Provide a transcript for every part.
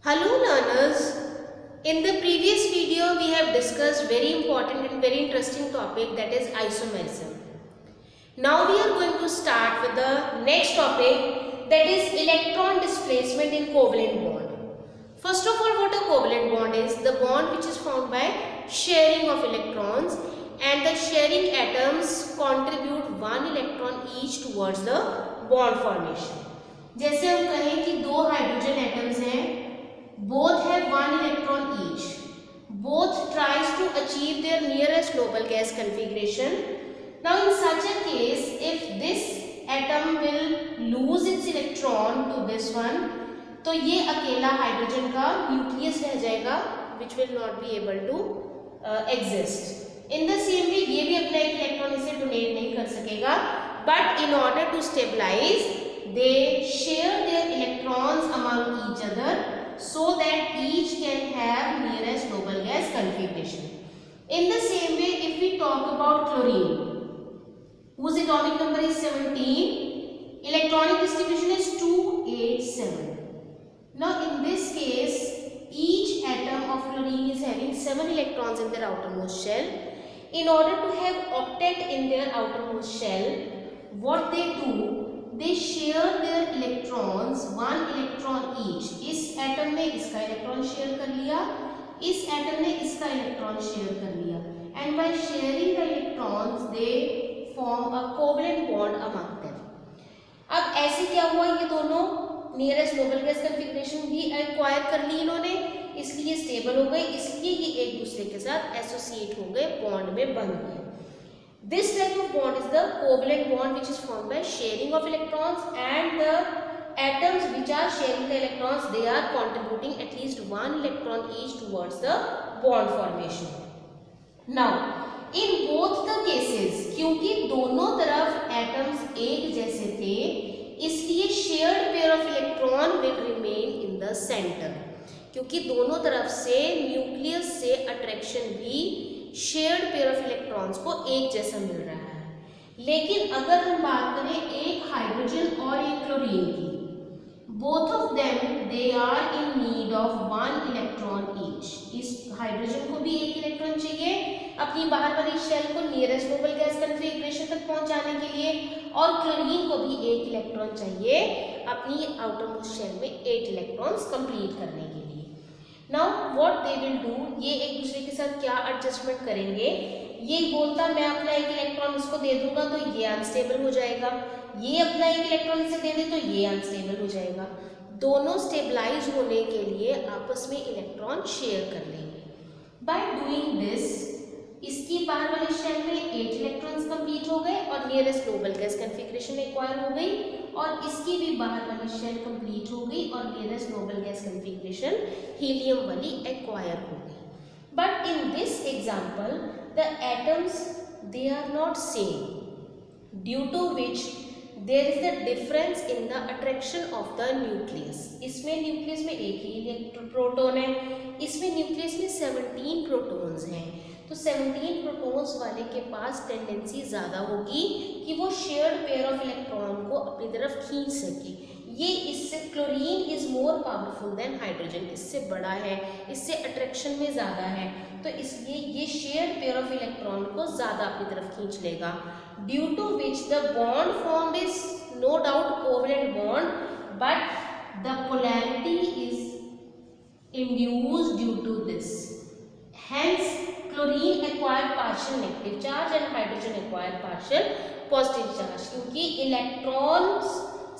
Hello learners, in the previous video we have discussed very important and very interesting topic, that is isomerism. Now we are going to start with the next topic, that is electron displacement in covalent bond. First of all, what a covalent bond is? The bond which is formed by sharing of electrons, and the sharing atoms contribute one electron each towards the bond formation. जैसे हम कहें कि दो hydrogen atoms हैं, both have one electron each, both tries to achieve their nearest noble gas configuration. Now in such a case, if this atom will lose its electron to this one, तो ये अकेला hydrogen का nucleus रह जाएगा, which will not be able to exist. In the same way, ये भी अपना एक इलेक्ट्रॉन इसे डोनेट नहीं कर सकेगा, but in order to stabilize, they share their electrons among each other so that each can have nearest noble gas configuration. In the same way, if we talk about chlorine, whose atomic number is 17, electronic distribution is 287. Now in this case, each atom of chlorine is having 7 electrons in their outermost shell. In order to have octet in their outermost shell, what they do, they share their electrons, one electron each. इस atom ने इसका electron share कर लिया, इस atom ने इसका electron share कर लिया, and by sharing the electrons they form a covalent bond among them. अब ऐसे क्या हुआ, ये दोनों नियरेस्ट नोबल गैस कन्फिग्रेशन भी एक्वायर कर ली इन्होंने, इसलिए स्टेबल हो गए, इसलिए ये एक दूसरे के साथ एसोसिएट हो गए, बॉन्ड में बन गए. This type of bond is the covalent bond, which is formed by sharing of electrons, and the atoms which are sharing the electrons, they are contributing at least one electron each towards the bond formation. Now in both the cases, क्योंकि दोनों तरफ atoms एक जैसे थे, इसलिए shared pair of electron will remain in the center. क्योंकि दोनों तरफ से न्यूक्लियस से अट्रैक्शन भी शेयर्ड पेयर ऑफ इलेक्ट्रॉन्स को एक जैसा मिल रहा है. लेकिन अगर हम बात करें एक हाइड्रोजन और एक क्लोरीन की, both of them they are in need of one electron each. इस हाइड्रोजन को भी एक इलेक्ट्रॉन चाहिए अपनी बाहर वाली शेल को नियरेस्ट नोबल गैस कन्फिग्रेशन तक पहुंचाने के लिए, और क्लोरीन को भी एक इलेक्ट्रॉन चाहिए अपनी आउटरमोस्ट शेल में 8 इलेक्ट्रॉन्स कंप्लीट करने के लिए. Now what they will do, ये एक दूसरे के साथ क्या एडजस्टमेंट करेंगे, ये बोलता मैं अपना एक इलेक्ट्रॉन इसको दे दूंगा तो ये अनस्टेबल हो जाएगा, ये अपना एक इलेक्ट्रॉन इसे दे दे तो ये अनस्टेबल हो जाएगा. दोनों स्टेबलाइज होने के लिए आपस में इलेक्ट्रॉन शेयर कर लेंगे. बाय डूइंग दिस, इसकी बाहर वाली शेल में 8 इलेक्ट्रॉन्स कंप्लीट हो गए और nearest noble gas configuration acquire हो गई, और इसकी भी बाहर वाली शेल कंप्लीट हो गई और nearest noble gas configuration helium वाली एक्वायर हो गई. But in this example the atoms they are not same, due to which there is the difference in the attraction of the nucleus. इसमें nucleus में एक ही proton है, इसमें nucleus में 17 protons हैं. तो 17 प्रोटॉन्स वाले के पास टेंडेंसी ज़्यादा होगी कि वो शेयर्ड पेयर ऑफ इलेक्ट्रॉन को अपनी तरफ खींच सके. ये इससे chlorine is more powerful than hydrogen, इससे बड़ा है, इससे अट्रैक्शन में ज़्यादा है, तो इसलिए ये शेयर्ड पेयर ऑफ इलेक्ट्रॉन को ज़्यादा अपनी तरफ खींच लेगा. Due to which the bond formed is no doubt covalent bond, but the polarity is induced due to this. Hence, chlorine acquired partial negative charge and hydrogen acquired partial positive charge. क्योंकि electrons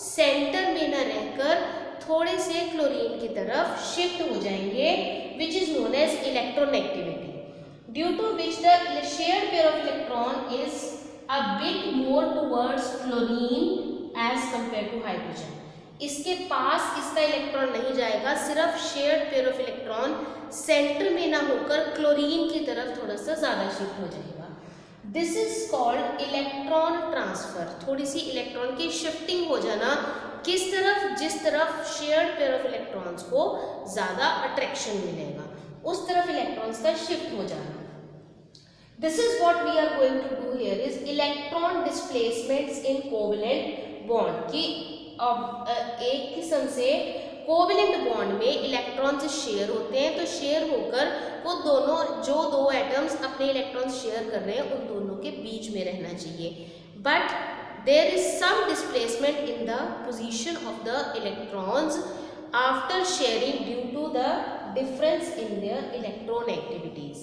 centre में न रहकर थोड़े से chlorine की तरफ shift हो जाएंगे, which is known as electronegativity, due to which the shared pair of electron is a bit more towards chlorine as compared to hydrogen. इसके पास इसका इलेक्ट्रॉन नहीं जाएगा, सिर्फ shared pair of electron centre में ना होकर क्लोरीन की तरफ थोड़ा सा ज़्यादा शिफ्ट हो जाएगा. This is called electron transfer. थोड़ी सी इलेक्ट्रॉन की शिफ्टिंग हो जाना, किस तरफ, जिस तरफ शेयर्ड पेयर ऑफ इलेक्ट्रॉन्स को ज़्यादा अट्रैक्शन मिलेगा उस तरफ इलेक्ट्रॉन्स का शिफ्ट हो जाना. This is what we are going to do here is electron displacements in covalent bond. की एक किस्म से कोवेलेंट बॉन्ड में इलेक्ट्रॉन्स शेयर होते हैं, तो शेयर होकर वो दोनों जो दो एटम्स अपने इलेक्ट्रॉन्स शेयर कर रहे हैं उन दोनों के बीच में रहना चाहिए. But there is some displacement in the position of the electrons after sharing due to the difference in their electron activities.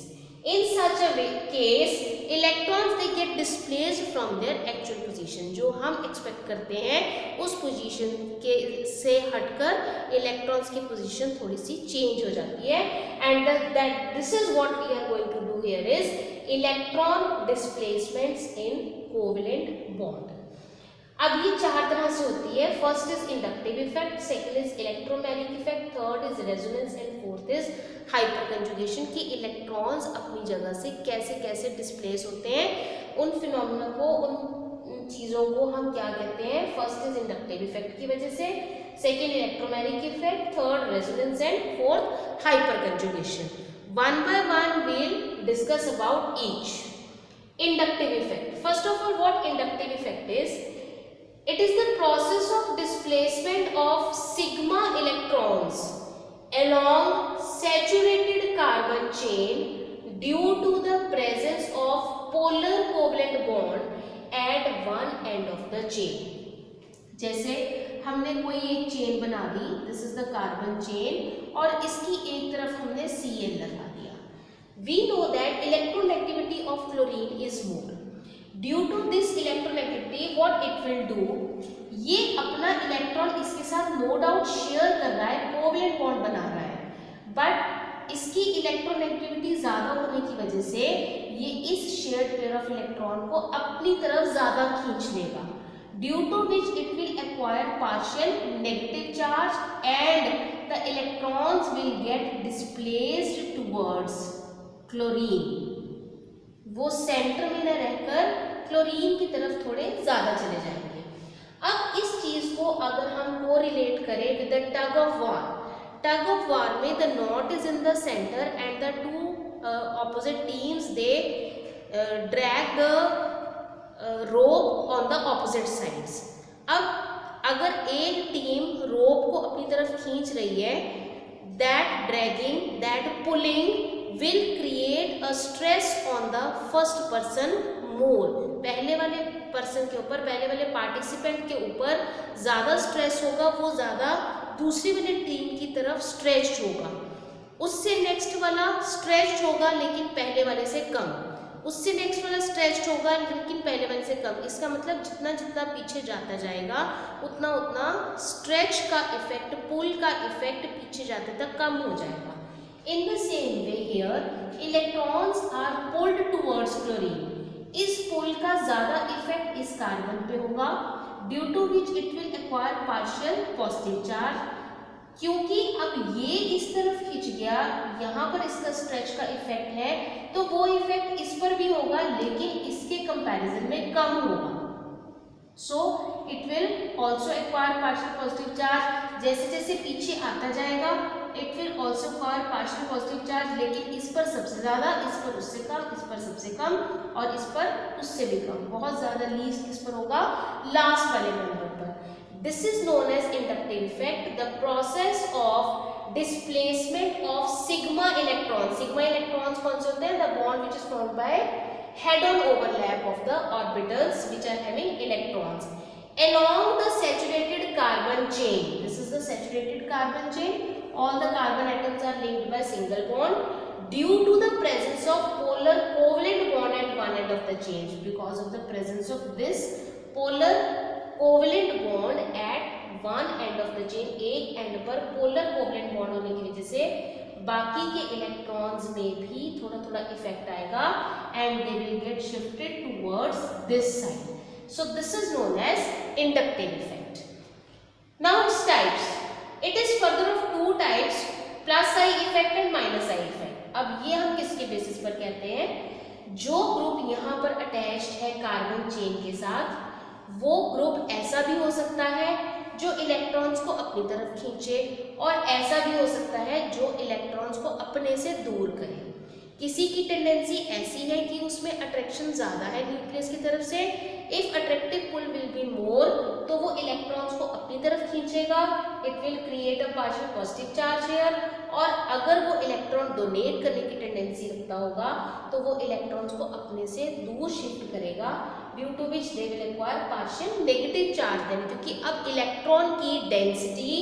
In such a case, electrons they get displaced from their actual position. जो हम expect करते हैं उस position के से हटकर electrons की position थोड़ी सी change हो जाती है. And that this is what we are going to do here is electron displacements in covalent bond. अब ये चार तरह से होती है. First is inductive effect, second is electromagnetic effect, third is resonance and fourth is hyperconjugation. की electrons अपनी जगह से कैसे कैसे डिस्प्लेस होते हैं, उन फिनोमेना को, उन चीज़ों को हम क्या कहते हैं. फर्स्ट इज इंडक्टिव इफेक्ट की वजह से, second electromagnetic effect, third resonance and fourth hyperconjugation. One by one will discuss about each. Inductive effect. First of all what inductive effect is? It is the process of displacement of sigma electrons along saturated carbon chain due to the presence of polar covalent bond at one end of the chain. जैसे हमने कोई एक chain बना दी, this is the carbon chain, और इसकी एक तरफ हमने Cl लगा दिया. We know that electronegativity of chlorine is more. Due to this electronegativity, what it will do, ये अपना इलेक्ट्रॉन इसके साथ नो डाउट शेयर कर रहा है, कोवेलेंट बॉन्ड बना रहा है, बट इसकी इलेक्ट्रोनेगेटिविटी ज़्यादा होने की वजह से ये इस शेयर्ड पेयर ऑफ इलेक्ट्रॉन को अपनी तरफ ज़्यादा खींच लेगा. Due to which it will acquire partial negative charge and the electrons will get displaced towards chlorine. वो सेंटर में न रहकर क्लोरीन की तरफ थोड़े ज़्यादा चले जाएंगे. अब इस चीज़ को अगर हम कोरिलेट करें with the tug of war, tug of war में the knot is in the centre and the two opposite teams they drag the rope on the opposite sides. अब अगर एक टीम रोप को अपनी तरफ खींच रही है, that dragging, that pulling will create a stress on the first person more. पहले वाले पर्सन के ऊपर, पहले वाले पार्टिसिपेंट के ऊपर ज़्यादा स्ट्रेस होगा, वो ज़्यादा दूसरी वाली टीम की तरफ स्ट्रेच्ड होगा. उससे नेक्स्ट वाला स्ट्रेच्ड होगा लेकिन पहले वाले से कम, उससे नेक्स्ट वाला स्ट्रेच्ड होगा लेकिन पहले वाले से कम. इसका मतलब जितना जितना पीछे जाता जाएगा उतना उतना स्ट्रेच का इफेक्ट, पुल का इफेक्ट पीछे जाते तक कम हो जाएगा. In the same way here, electrons are pulled towards chlorine. इस पुल का ज़्यादा इफेक्ट इस कार्बन पे होगा, due to which it will acquire partial positive charge. क्योंकि अब ये इस तरफ खिंच गया, यहाँ पर इसका स्ट्रेच का इफेक्ट है, तो वो इफेक्ट इस पर भी होगा लेकिन इसके कंपैरिजन में कम होगा. So it will also acquire partial positive charge. जैसे जैसे पीछे आता जाएगा it will also acquire partial positive charge, लेकिन इस पर सबसे ज़्यादा, इस पर उससे कम, इस पर सबसे कम और इस पर उससे भी कम. बहुत ज़्यादा लीस्ट किस पर होगा? लास्ट वाले नंबर पर. This is known as inductive effect, the process of displacement of sigma electrons. Sigma electrons कौन से होते हैं? The bond which is formed by head-on overlap of the orbitals which are having electrons along the saturated carbon chain. This is the saturated carbon chain. All the carbon atoms are linked by single bond due to the presence of polar covalent bond at one end of the chain. Because of the presence of this polar covalent bond at one end of the chain, एक end पर polar covalent bond होने की वजह से बाकी के electrons में भी थोड़ा थोड़ा इफेक्ट आएगा and they will get shifted towards this side. So this is known as inductive effect. Now its types. It is further of two types, plus I effect and minus I effect. अब ये हम किसके basis पर कहते हैं? जो group यहाँ पर अटैच्ड है कार्बन चेन के साथ, वो ग्रुप ऐसा भी हो सकता है जो इलेक्ट्रॉन्स को अपनी तरफ खींचे और ऐसा भी हो सकता है जो इलेक्ट्रॉन्स को अपने से दूर करे. किसी की टेंडेंसी ऐसी है कि उसमें अट्रैक्शन ज़्यादा है न्यूक्लियस की तरफ से, if attractive pull will be more, तो वो इलेक्ट्रॉन्स को अपनी तरफ खींचेगा, it will create a partial positive charge here. और अगर वो इलेक्ट्रॉन डोनेट करने की टेंडेंसी रखता होगा तो वो इलेक्ट्रॉन्स को अपने से दूर शिफ्ट करेगा, due to which they will acquire partial negative charge then, क्योंकि अब इलेक्ट्रॉन की डेंसिटी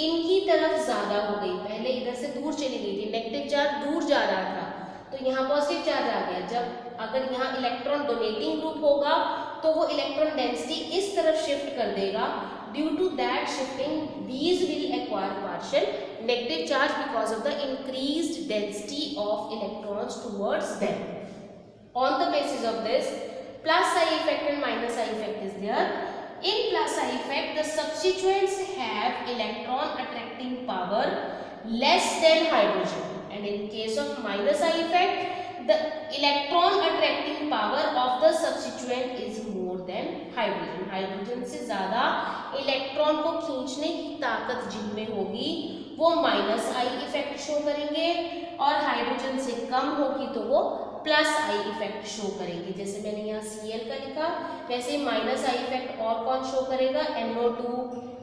इनकी तरफ ज्यादा हो गई, पहले इधर से दूर चली गई थी, नेगेटिव चार्ज दूर जा रहा था तो यहाँ पॉजिटिव चार्ज आ गया। जब अगर यहाँ इलेक्ट्रॉन डोनेटिंग ग्रुप होगा तो वो इलेक्ट्रॉन डेंसिटी इस तरफ शिफ्ट कर देगा, due to that shifting these will acquire partial negative charge because of the increased density of electrons towards them. On the basis of this, plus I effect and minus I effect is there. In plus I effect, the substituents have electron attracting power less than hydrogen, and in case of minus I effect, the electron attracting power of the substituent is more than hydrogen. Hydrogen से ज्यादा electron को खींचने की ताकत जिनमें होगी वो minus I effect show करेंगे, और हाइड्रोजन से कम होगी तो वो प्लस आई इफेक्ट शो करेंगे। जैसे मैंने यहाँ Cl का लिखा, वैसे माइनस आई इफेक्ट और कौन शो करेगा, NO2,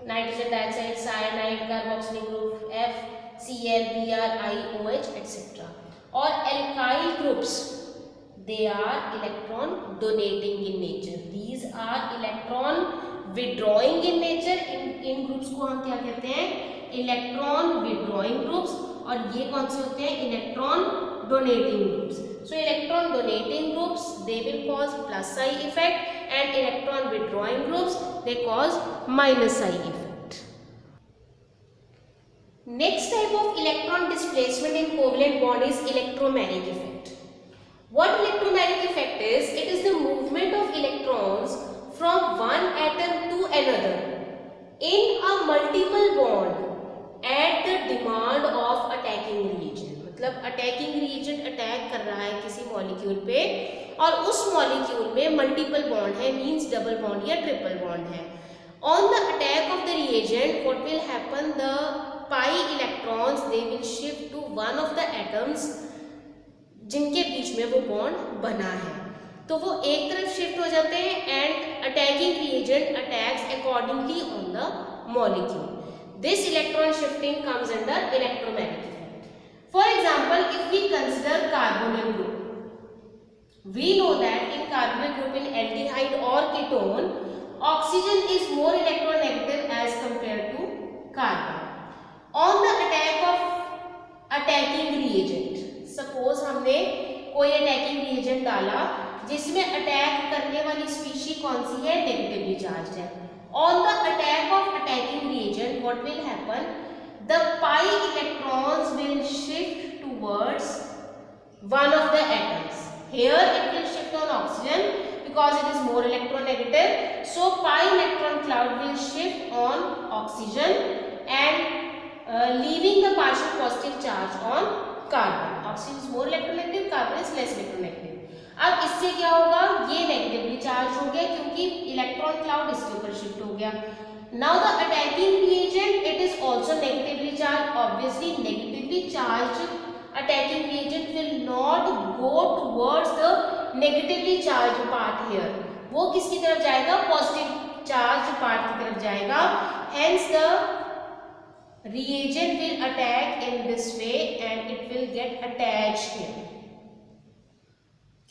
nitrogen dioxide, cyanide, carboxylic group FCl, Br, IOH etcetera. और alkyl groups, they are electron donating in nature, these are electron withdrawing in nature। In groups को हम क्या कहते हैं, इलेक्ट्रॉन विड्रॉइंग ग्रुप्स, और ये कौन से होते हैं, electron donating groups. So electron donating groups they will cause plus I effect, and electron withdrawing groups they cause minus I effect. Next type of electron displacement in covalent bond is electromagnetic effect. What electromagnetic effect is? It is the movement of electrons from one atom to another in a multiple bond at the demand of attacking reagent. मतलब attacking reagent attack कर रहा है किसी molecule पे, और उस molecule में multiple bond है, मीन्स डबल बॉन्ड या ट्रिपल बॉन्ड है। On the attack of the reagent, what will happen? The pi electrons they will shift to one of the atoms जिनके बीच में वो बॉन्ड बना है, तो वो एक तरफ शिफ्ट हो जाते हैं, and attacking reagent attacks accordingly on the molecule. This electron shifting comes under electromagnetic effect. For example, if we consider carbonyl group, we know that in carbonyl group in aldehyde और ketone, oxygen is more electronegative as compare to carbon. On the attack of attacking reagent, suppose हमने कोई attacking reagent डाला जिसमें attack करने वाली species कौन सी है, negatively charge है। On the attack of attacking reagent what will happen, the pi electrons will shift towards one of the atoms. Here it will shift on oxygen because it is more electronegative, so pi electron cloud will shift on oxygen and leaving the partial positive charge on carbon. Oxygen is more electronegative, carbon is less electronegative. अब इससे क्या होगा, ये negatively charge हो गया क्योंकि electron cloud इसके ऊपर शिफ्ट हो गया। Now the attacking reagent, it is also negatively charged. Obviously negatively charged attacking reagent will not go towards the negatively charged part here. वो किसकी तरफ जाएगा, पॉजिटिव चार्ज पार्ट की तरफ जाएगा। Hence the reagent will attack in this way and it will get attached here.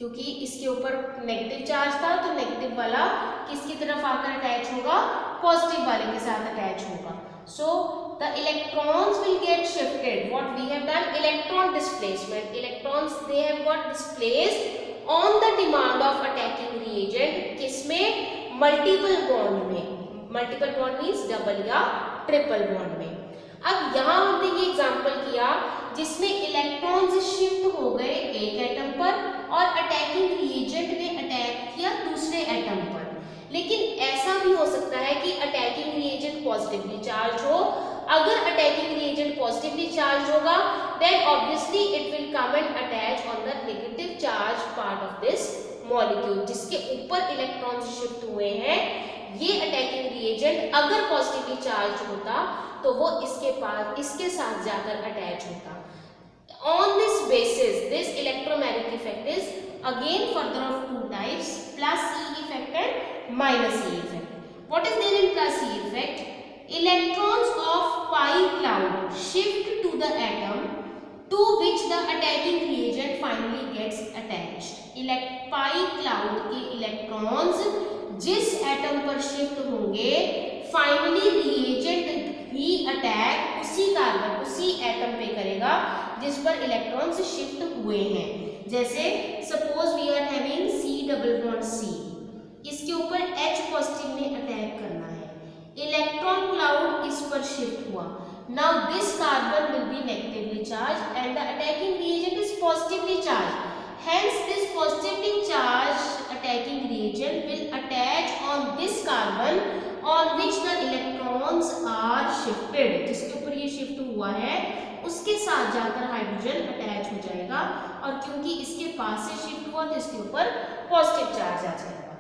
क्योंकि इसके ऊपर नेगेटिव चार्ज था तो नेगेटिव वाला किसकी तरफ आकर अटैच होगा, पॉजिटिव वाले के साथ अटैच होगा। So the electrons will get shifted. What we have done, electron displacement, electrons they have got displaced on the demand of attacking reagent. किसमें, मल्टीपल बॉन्ड में। मल्टीपल बॉन्ड मीन्स डबल या triple bond में। अब यहाँ हमने ये example किया जिसमें इलेक्ट्रॉन्स शिफ्ट हो गए एक एटम पर और अटैकिंग रिएजेंट ने अटैक किया दूसरे एटम पर। लेकिन ऐसा भी हो सकता है कि अटैकिंग रिएजेंट पॉजिटिवली चार्ज हो। अगर अटैकिंग रिएजेंट पॉजिटिवली चार्ज होगा then obviously it will come and attach on the negative charge part of this molecule जिसके ऊपर इलेक्ट्रॉन्स शिफ्ट हुए हैं। ये अटैकिंग रिएजेंट अगर पॉजिटिवली चार्ज होता तो वो इसके साथ जाकर अटैच होता। On this basis, this electromagnetic effect is again further of two types, plus E effect and minus E effect. What is there in plus E effect? Electrons of pi cloud shift to the atom to which the attacking reagent finally gets attached. pi cloud के electrons जिस atom पर shift होंगे finally reagent भी attack उसी carbon उसी atom पे करेगा जिस पर इलेक्ट्रॉन्स शिफ्ट हुए हैं। जैसे suppose we are having C double bond C, इसके ऊपर H पॉजिटिव ने अटैक करना है, इलेक्ट्रॉन क्लाउड इस पर शिफ्ट हुआ। Now this carbon will be negatively charged and the attacking reagent is positively charged. Hence this positively charged attacking reagent will attach on this carbon on which the electrons are shifted. जिसके ऊपर ये shift हुआ है उसके साथ जाकर hydrogen attach हो जाएगा और क्योंकि इसके पास से शिफ्ट हुआ तो इसके ऊपर पॉजिटिव चार्ज आ जाएगा।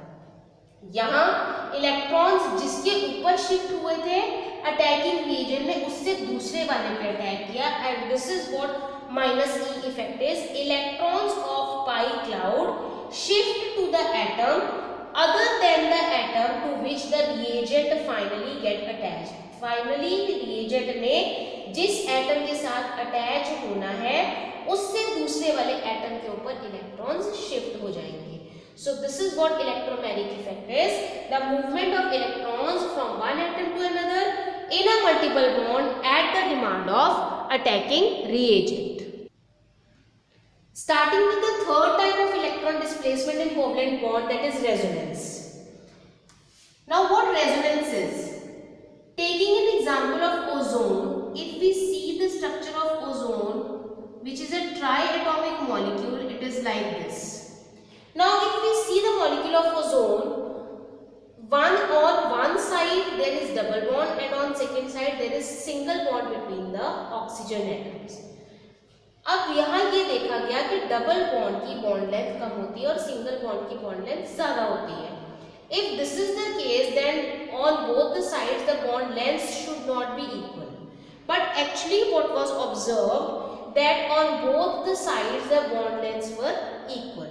यहाँ इलेक्ट्रॉन्स जिसके ऊपर शिफ्ट हुए थे अटैकिंग रीजन ने उससे दूसरे वाले पे अटैक किया and this is what minus E effect is. Electrons of pi cloud shift to the atom other than the atom to which the reagent finally get attached. Finally reagent ने जिस atom के साथ attach होना है उससे दूसरे वाले atom के ऊपर इलेक्ट्रॉन्स शिफ्ट हो जाएंगे। So this is what electromagnetic effect is, the movement of electrons from one atom to another in a multiple bond at the demand of attacking reagent. Starting with the third type of electron displacement in covalent bond, that is resonance. Now what resonance is? Taking an example of ozone, if we see the structure of ozone, which is a triatomic molecule, it is like this. Now if we see the molecule of ozone, on one side there is double bond and on second side there is single bond between the oxygen atoms. अब यहाँ ये देखा गया कि double bond की bond length कम होती है और सिंगल बॉन्ड की बॉन्ड लेंथ ज्यादा होती है। If this is the case, then on both the sides the bond lengths should not be equal. But actually what was observed that on both the sides the bond lengths were equal.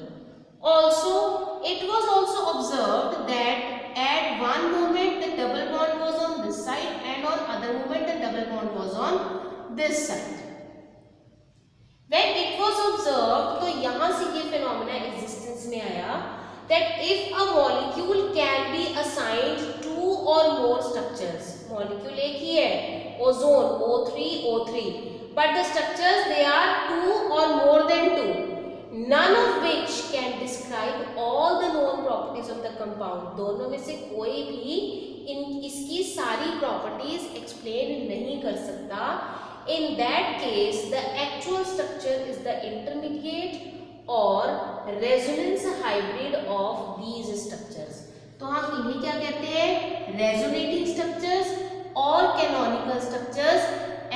Also it was also observed that at one moment the double bond was on this side and on other moment the double bond was on this side. When it was observed, तो यहाँ से ये phenomena existence में आया that if a molecule can be assigned two or more structures, molecule एक ही है ozone O3 O3, but the structures they are two or more than two, none of which can describe all the known properties of the compound. दोनों में से कोई भी इसकी सारी properties explain नहीं कर सकता। In that case, the actual structure is the intermediate or resonance hybrid of these structures. तो हम इन्हें क्या कहते हैं? Resonating structures or canonical structures,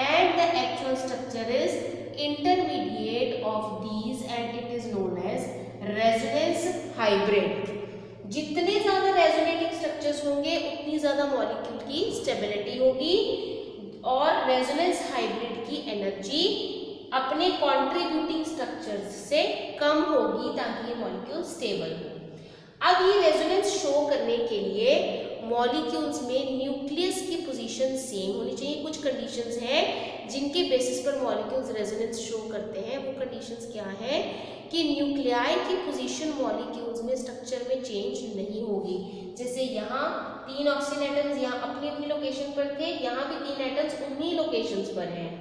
and the actual structure is intermediate of these and it is known as resonance hybrid. जितने ज़्यादा resonating structures होंगे उतनी ज़्यादा molecule की stability होगी और रेजोनेंस हाइब्रिड की एनर्जी अपने कंट्रीब्यूटिंग स्ट्रक्चर्स से कम होगी ताकि ये मॉलिक्यूल स्टेबल हो। अब ये रेजोनेंस शो करने के लिए मॉलिक्यूल्स में न्यूक्लियस की पोजीशन सेम होनी चाहिए। कुछ कंडीशंस हैं जिनके बेसिस पर मॉलिक्यूल्स रेजोनेंस शो करते हैं। वो कंडीशंस क्या है कि न्यूक्लियाई की पोजीशन मॉलिक्यूल्स में स्ट्रक्चर में चेंज नहीं होगी। जैसे यहाँ 3 ऑक्सीजन एटम्स यहाँ अपनी अपनी लोकेशन पर थे, यहाँ भी 3 एटम्स उन्हीं लोकेशंस पर हैं।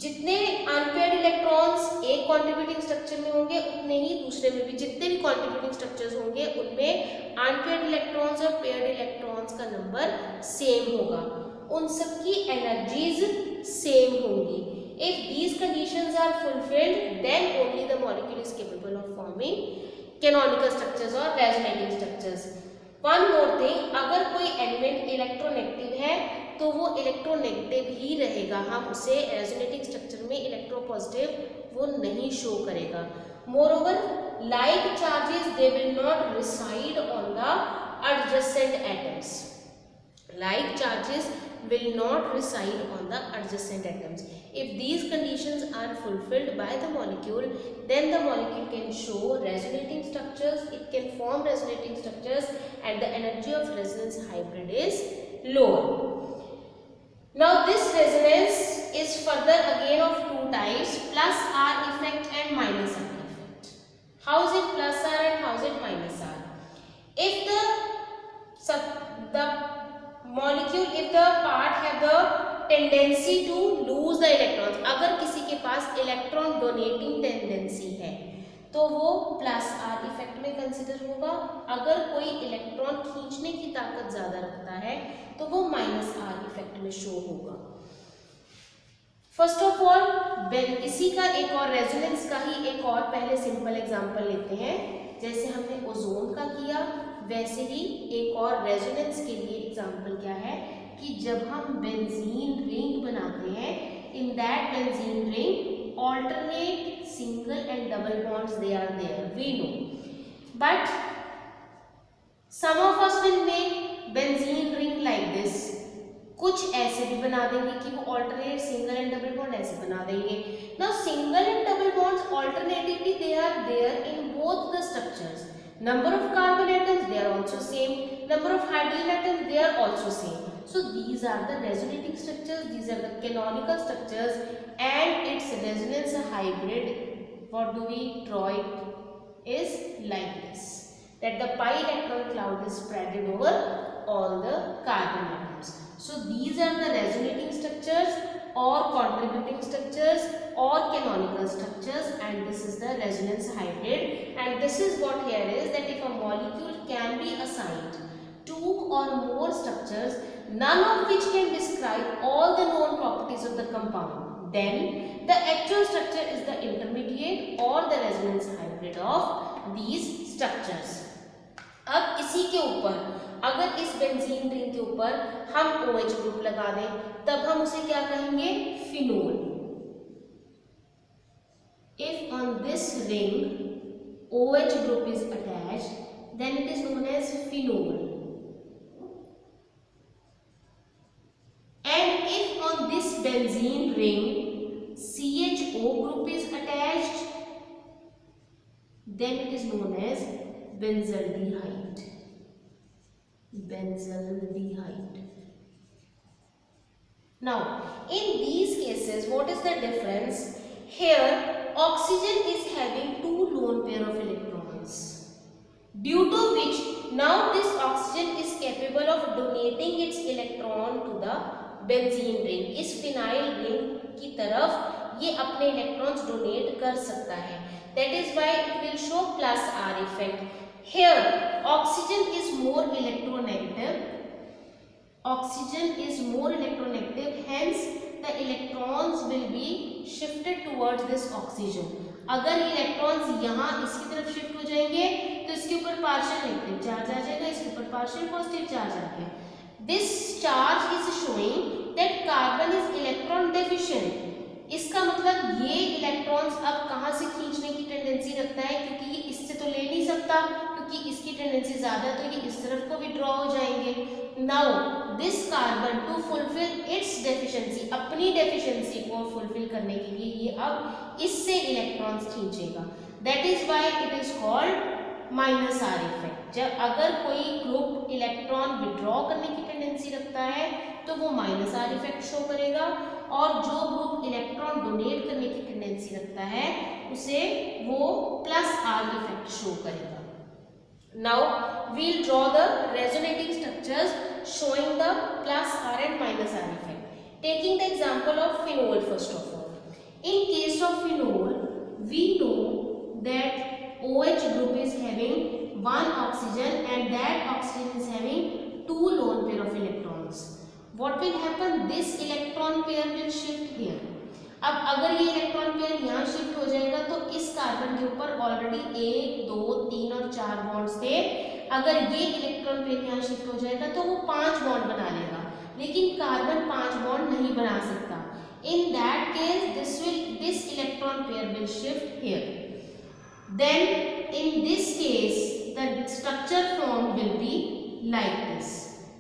जितने अनपेयर्ड इलेक्ट्रॉन्स एक कंट्रीब्यूटिंग स्ट्रक्चर में होंगे उतने ही दूसरे में भी जितने भी कंट्रीब्यूटिंग स्ट्रक्चर्स होंगे उनमें अनपेयर्ड इलेक्ट्रॉन्स और पेयर्ड इलेक्ट्रॉन्स का नंबर सेम होगा, उन सबकी एनर्जीज सेम होंगी। If these conditions are fulfilled, then only the molecule is capable of forming canonical structures or resonating structures. One more thing, अगर कोई एलिमेंट इलेक्ट्रोनेगेटिव है तो वो इलेक्ट्रोनेगेटिव ही रहेगा, हम उसे रेजोनेटिंग स्ट्रक्चर में इलेक्ट्रोपॉजिटिव वो नहीं शो करेगा। Moreover, like charges they will not reside on the adjacent atoms. Like charges will not reside on the adjacent atoms. If these conditions are fulfilled by the molecule, then the molecule can show resonating structures, it can form resonating structures, and the energy of resonance hybrid is lower. Now this resonance is further again of two types, plus R effect and minus R effect. How is it plus R and how is it minus R? If the molecule, if the part have the tendency to lose the electrons, अगर किसी के पास electron donating tendency है तो वो plus R effect में consider होगा। अगर कोई इलेक्ट्रॉन खींचने की ताकत ज्यादा रखता है तो वो माइनस आर इफेक्ट में शो होगा। फर्स्ट ऑफ ऑल इसी का एक और रेजोनेंस का ही एक और पहले सिंपल एग्जांपल लेते हैं। जैसे हमने ओजोन का किया वैसे ही एक और रेजोनेंस के लिए एग्जांपल क्या है कि जब हम बेंजीन रिंग बनाते हैं, in that benzene ring alternate single and double bonds they are there, we know, but some of us will make benzene ring like this. कुछ ऐसे भी बना देंगे कि वो alternate single and double bond ऐसे बना देंगे। Now single and double bonds alternatively they are there in both the structures. Number of carbon atoms they are also same, number of hydrogen atoms they are also same. So these are the resonating structures, these are the canonical structures, and its resonance hybrid, what do we draw it, is like this, that the pi electron cloud is spread over all the carbon atoms. So these are the resonating structures or contributing structures or canonical structures, and this is the resonance hybrid. And this is what here is, that if a molecule can be assigned two or more structures, none of which can describe all the known properties of the compound, then the actual structure is the intermediate or the resonance hybrid of these structures. अब इसी के ऊपर अगर इस benzene ring के ऊपर हम OH group लगा दें तब हम उसे क्या कहेंगे, phenol. If on this ring OH group is attached, then it is known as phenol. And if on this benzene ring CHO group is attached, then it is known as benzaldehyde. Benzaldehyde. Now, in these cases, what is the difference? Here, oxygen is having two lone pair of electrons, due to which now this oxygen is capable of donating its electron to the benzene ring. इस phenyl ring की तरफ ये अपने electrons donate कर सकता है. That is why it will show plus R effect. Here, oxygen is more electronegative. Oxygen is more electronegative, hence the electrons will be shifted towards this oxygen. अगर electrons यहाँ इसकी तरफ shift हो जाएंगे तो इसके ऊपर partial negative charge आ जाएगा, इसके ऊपर partial positive charge आ गया. This charge is showing that carbon is electron deficient. इसका मतलब ये इलेक्ट्रॉन्स अब कहाँ से खींचने की टेंडेंसी रखता है, क्योंकि ये इससे तो ले नहीं सकता, क्योंकि इसकी टेंडेंसी ज्यादा, तो ये इस तरफ को भी ड्रॉ हो जाएंगे. Now this carbon to fulfil its deficiency, अपनी डेफिशिएंसी को फुलफिल करने के लिए ये अब इससे इलेक्ट्रॉन्स खींचेगा. That is why it is called minus R effect. जब अगर कोई ग्रुप इलेक्ट्रॉन विड्रॉ करने की टेंडेंसी रखता है तो वो माइनस आर इफेक्ट शो करेगा, और जो ग्रुप इलेक्ट्रॉन डोनेट करने की टेंडेंसी रखता है उसे वो प्लस आर इफेक्ट शो करेगा. Now we'll draw the resonating structures showing the plus R and minus R effect. Taking the example of phenol first of all. In case of phenol, we know that OH group is having one oxygen and that oxygen is having two lone pair of electrons. What will happen? This electron pair will shift here. अब अगर ये electron pair यहाँ shift हो जाएगा तो इस carbon के ऊपर ऑलरेडी 1, 2, 3 और 4 बॉन्ड्स थे. अगर ये इलेक्ट्रॉन पेयर यहाँ शिफ्ट हो जाएगा तो वो 5 बॉन्ड बना लेगा, लेकिन कार्बन 5 बॉन्ड नहीं बना सकता. In that case this electron pair will shift here. Then in this case the structure form will be like this,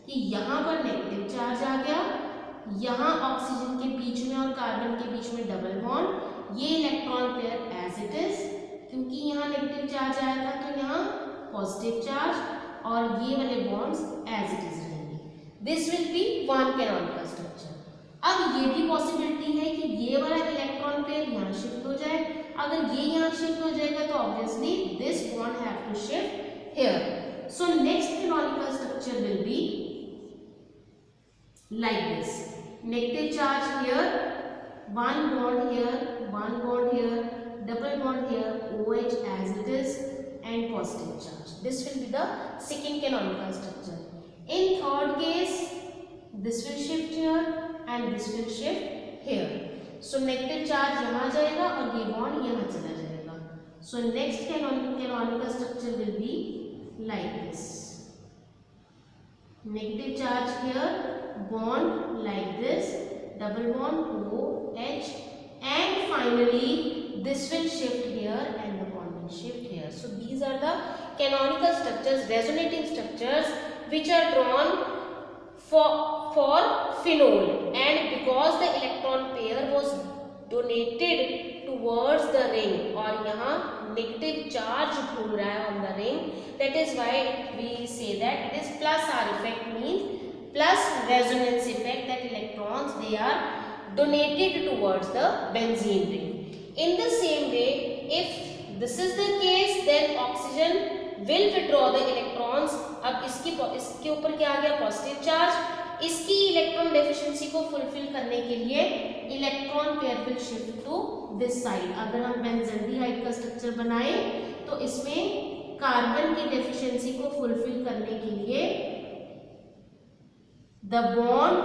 कि यहाँ पर नेगेटिव चार्ज आ गया यहाँ ऑक्सीजन के बीच में और कार्बन के बीच में डबल बॉन्ड, ये electron pair as it is, क्योंकि यहाँ नेगेटिव चार्ज आया था तो यहाँ पॉजिटिव चार्ज, और ये वाले बॉन्ड्स एज इट इज रहेंगे। This will be one canonical structure. अब ये भी पॉसिबिलिटी है कि ये वाला इलेक्ट्रॉन पेयर यहाँ शिफ्ट हो जाए। अगर ये यहाँ शिफ्ट हो जाएगा तो obviously this bond have to shift here. So next canonical structure will be like this. Negative charge here, one bond here, one bond here, double bond here, OH as it is, and positive charge. This will be the second canonical structure. In third case, this will shift here and this will shift here. So negative charge यहाँ जाएगा और ये bond यहाँ चला जाएगा. So next canonical structure will be like this. Negative charge here, bond like this, double bond OH, and finally this will shift here and the bond will shift here. So these are the canonical structures, resonating structures, which are drawn for phenol, and because the electron pair was donated towards the ring और यहाँ negative charge घूम रहा है on the ring, that is why we say that it is plus R effect, means plus resonance effect, that electrons they are donated towards the benzene ring. In the same way, if this is the case, then oxygen will withdraw the electrons. अब इसके ऊपर क्या आ गया, positive charge. इसकी electron deficiency को fulfil करने के लिए electron pair will shift to this side. अगर हम बेंजल्डिहाइड का स्ट्रक्चर बनाए तो इसमें कार्बन की डेफिशिएंसी को फुलफिल करने के लिए the bond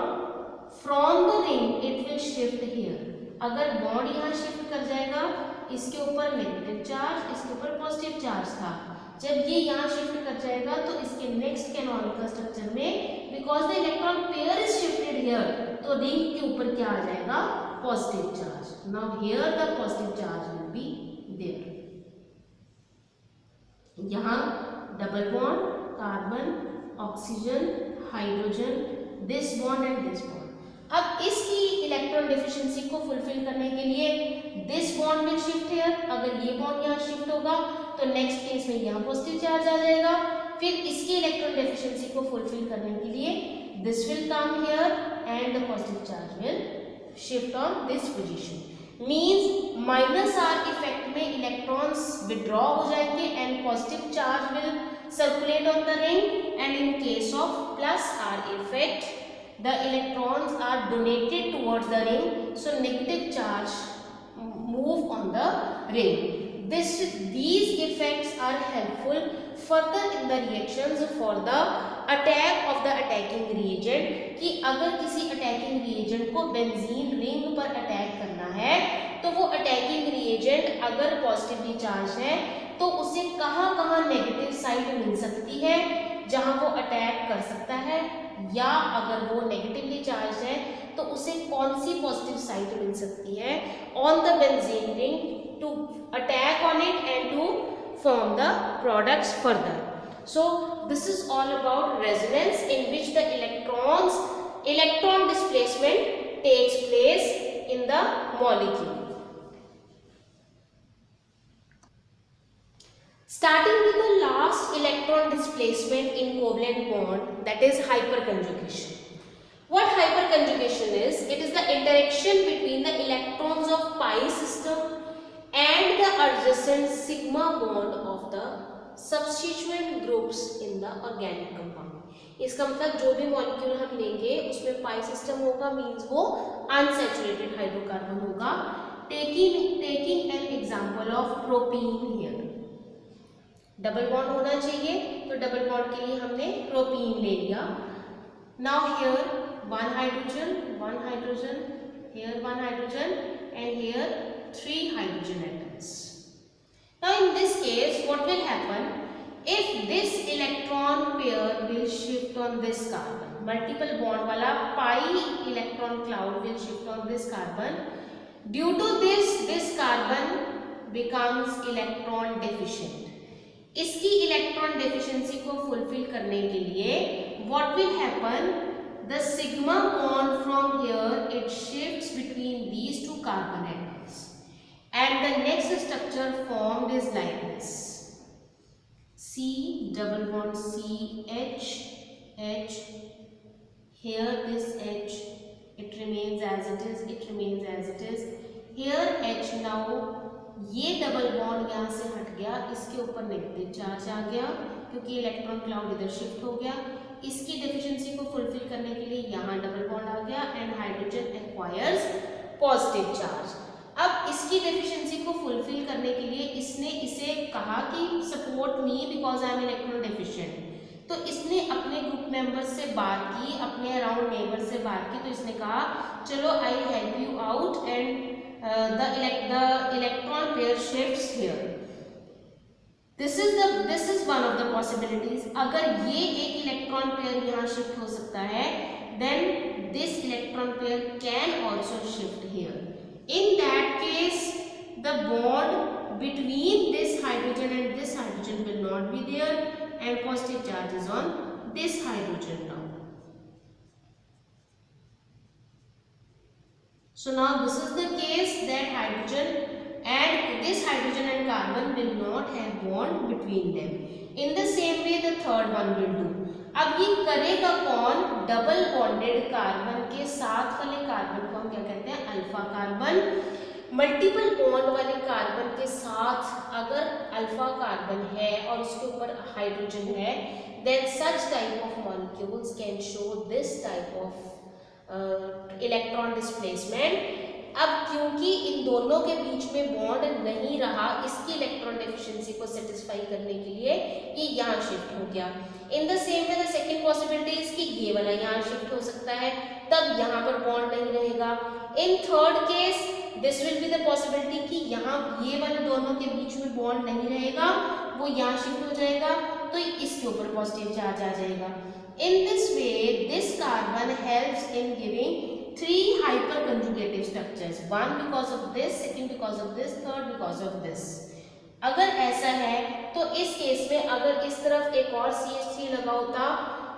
from the ring it will shift here. अगर बॉन्ड यहाँ शिफ्ट कर जाएगा, इसके ऊपर नेगेटिव चार्ज, इसके ऊपर पॉजिटिव चार्ज था, जब ये यहाँ शिफ्ट कर जाएगा तो इसके नेक्स्ट कैनोनिकल स्ट्रक्चर में because the electron pair is shifted here, तो रिंग के ऊपर क्या आ जाएगा, positive charge. Now here the positive charge will be there. यहाँ double bond, carbon, oxygen, hydrogen, this bond and this bond. अब इसकी इलेक्ट्रॉन डेफिशिएंसी को फुलफिल करने के लिए this bond will shift here. अगर ये बॉन्ड यहाँ शिफ्ट होगा तो नेक्स्ट केस में यहाँ पॉजिटिव चार्ज आ जाएगा। फिर इसकी इलेक्ट्रॉन डेफिशिएंसी को फुलफिल करने के लिए this will come here and the positive charge will shift on this position. Means minus R effect में इलेक्ट्रॉन्स विड्रॉ हो जाएंगे and positive charge will circulate on the ring, and in case of plus R effect the electrons are donated towards the ring, so negative charge move on the ring. These effects are helpful further in the reactions for the attack of the attacking reagent, कि अगर किसी attacking reagent को benzene ring पर attack करना है तो वो attacking reagent अगर पॉजिटिवली चार्ज है तो उसे कहाँ कहाँ नेगेटिव साइड मिल सकती है जहाँ वो अटैक कर सकता है, या अगर वो नेगेटिवली चार्ज है तो उसे कौन सी पॉजिटिव साइड मिल सकती है on the benzene ring to attack on it and to form the products further. So this is all about resonance, in which the electron displacement takes place in the molecule. Starting with the last electron displacement in covalent bond, that is hyperconjugation. What hyperconjugation is? It is the interaction between the electrons of pi system and the adjacent sigma bond of the substituent groups in the organic compound. इसका मतलब जो भी molecule हम लेंगे उसमें पाई system होगा, means वो unsaturated hydrocarbon होगा. Taking an example of propene here. Double bond होना चाहिए तो डबल बॉन्ड के लिए हमने प्रोपीन ले लिया. Now here one hydrogen, here one hydrogen and here 3 hydrogen atoms. Now in this case what will happen, if this electron pair will shift on this carbon, multiple bond वाला pi electron cloud will shift on this carbon. Due to this carbon becomes electron deficient. इसकी electron deficiency को fulfil करने के लिए what will happen, the sigma bond from here, it shifts between these two carbon atoms, and the next structure formed is like this. C double bond C H H. Here this H, it remains as it is, it remains as it is. Here H, now ये double bond यहाँ से हट गया, इसके ऊपर negative charge आ गया क्योंकि electron cloud इधर शिफ्ट हो गया। इसकी डेफिशिएंसी को फुलफिल करने के लिए यहाँ डबल बॉन्ड आ गया and hydrogen acquires positive charge. अब इसकी डेफिशिएंसी को फुलफिल करने के लिए इसने इसे कहा कि support me because I am electron deficient. तो इसने अपने ग्रुप मेंबर्स से बात की, अपने अराउंड नेबर से बात की, तो इसने कहा चलो I help you out and the electron pair shifts here. This is one of the possibilities. अगर ये एक इलेक्ट्रॉन पेयर यहाँ शिफ्ट हो सकता है, then this electron pair can also shift here. In that case, the bond between this hydrogen and this hydrogen will not be there, and positive charge is on this hydrogen now. So now this is the case that hydrogen and this hydrogen and carbon will not have bond between them. In the same way the third one will do. अब ये करेगा कौन? Double bonded carbon के साथ वाले carbon को हम क्या कहते हैं? Alpha carbon. मल्टीपल बॉन्ड वाले कार्बन के साथ अगर अल्फा कार्बन है और उसके ऊपर हाइड्रोजन है, then such type of molecules can show this type of electron displacement. अब क्योंकि इन दोनों के बीच में बॉन्ड नहीं रहा, इसकी इलेक्ट्रॉन डेफिशिएंसी को सेटिस्फाई करने के लिए ये यहाँ शिफ्ट हो गया। In the same way the second possibility is कि ये वाला यहाँ शिफ्ट हो सकता है, तब यहाँ पर बॉन्ड नहीं रहेगा। In third case this will be the possibility कि यहाँ ये वाले दोनों के बीच में बॉन्ड नहीं रहेगा, वो यहाँ शिफ्ट हो जाएगा, तो इसके ऊपर पॉजिटिव चार्ज आ जाएगा। In this way, this carbon helps in giving 3 hyperconjugative structures. One because of this, second because of this, third because of this. अगर ऐसा है तो इस केस में अगर इस तरफ एक और CH3 लगा होता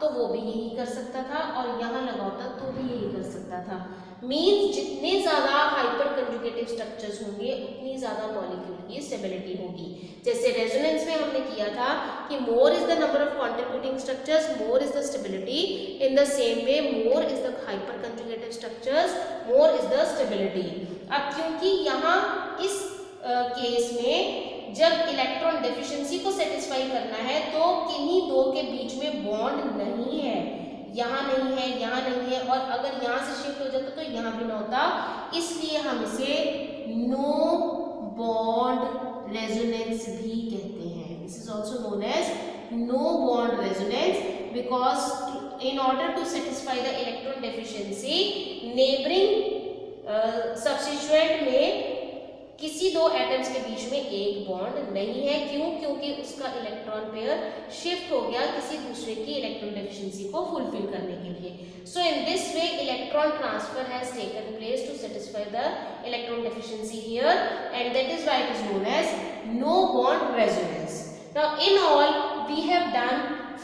तो वो भी यही कर सकता था, और यहाँ लगा होता तो भी यही कर सकता था। मीन्स जितने ज़्यादा हाइपर कंजुगेटिव स्ट्रक्चर्स होंगे उतनी ज़्यादा मॉलिक्यूल की स्टेबिलिटी होगी। जैसे रेजोनेंस में हमने किया था कि more is the number of contributing structures, more is the stability. In the same way more is the hyper conjugative structures, more is the stability. अब क्योंकि यहाँ इस केस में जब इलेक्ट्रॉन डेफिशिएंसी को सेटिस्फाई करना है तो किन्हीं दो के बीच में बॉन्ड नहीं है, यहाँ नहीं है, यहाँ नहीं है, और अगर यहाँ से शिफ्ट हो जाता तो यहाँ भी ना होता, इसलिए हम इसे नो बॉन्ड रेजोनेंस भी कहते हैं। This is also known as no bond resonance because in order to satisfy the electron deficiency neighbouring substituent में किसी दो एटम्स के बीच में एक बॉन्ड नहीं है। क्यों? क्योंकि उसका इलेक्ट्रॉन पेयर शिफ्ट हो गया किसी दूसरे की इलेक्ट्रॉन डेफिशिएंसी को फुलफिल करने के लिए। So in this way electron transfer has taken place to satisfy the electron deficiency here, and that is why it is known as no bond resonance. Now in all we have done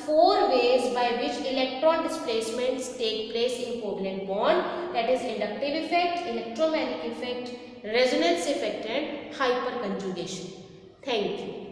4 ways by which electron displacements take place in covalent bond, that is inductive effect, electromagnetic effect, resonance effect and hyperconjugation. Thank you.